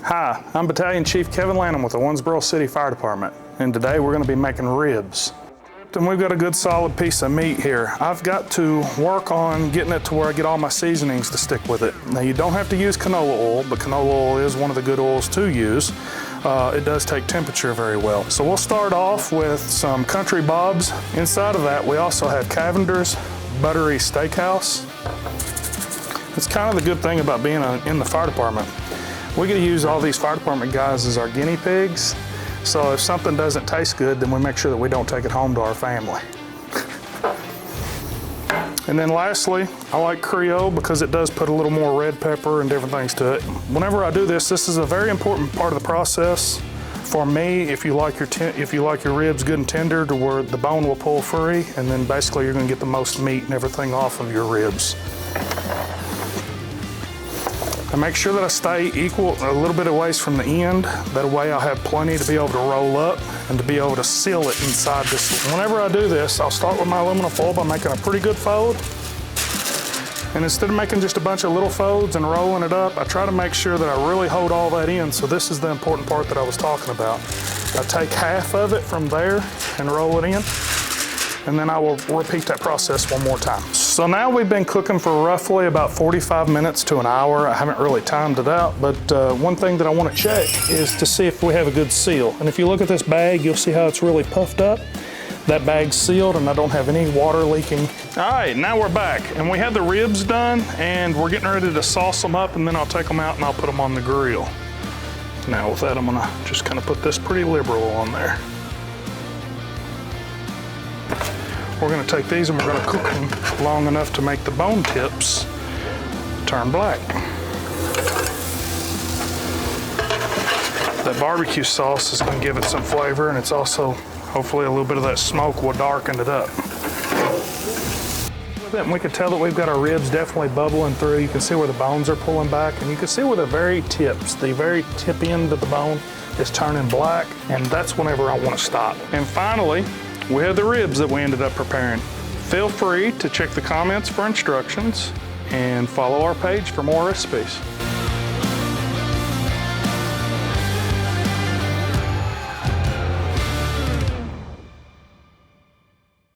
Hi, I'm Battalion Chief Kevin Lanham with the Owensboro City Fire Department, and today we're going to be making ribs. And we've got a good solid piece of meat here. I've got to work on getting it to where I get all my seasonings to stick with it. Now you don't have to use canola oil, but canola oil is one of the good oils to use. It does take temperature very well. So we'll start off with some Country Bob's. Inside of that we also have Cavender's Buttery Steakhouse. It's kind of the good thing about being in the fire department. We get to use all these fire department guys as our guinea pigs. So if something doesn't taste good, then we make sure that we don't take it home to our family. And then lastly, I like Creole because it does put a little more red pepper and different things to it. Whenever I do this, this is a very important part of the process. For me, if you like your ribs good and tender to where the bone will pull free, and then basically you're gonna get the most meat and everything off of your ribs. I make sure that I stay a little bit away from the end. That way I'll have plenty to be able to roll up and to be able to seal it inside this. Whenever I do this, I'll start with my aluminum foil by making a pretty good fold. And instead of making just a bunch of little folds and rolling it up, I try to make sure that I really hold all that in. So this is the important part that I was talking about. I take half of it from there and roll it in. And then I will repeat that process one more time. So now we've been cooking for roughly about 45 minutes to an hour. I haven't really timed it out, but one thing that I want to check is to see if we have a good seal. And if you look at this bag, you'll see how it's really puffed up. That bag's sealed and I don't have any water leaking. All right, now we're back. And we had the ribs done and we're getting ready to sauce them up, and then I'll take them out and I'll put them on the grill. Now with that, I'm gonna just kind of put this pretty liberal on there. We're going to take these and we're going to cook them long enough to make the bone tips turn black. That barbecue sauce is going to give it some flavor, and it's also, hopefully, a little bit of that smoke will darken it up. With it, and we can tell that we've got our ribs definitely bubbling through. You can see where the bones are pulling back, and you can see where the very tip end of the bone is turning black, and that's whenever I want to stop. And finally, we have the ribs that we ended up preparing. Feel free to check the comments for instructions and follow our page for more recipes.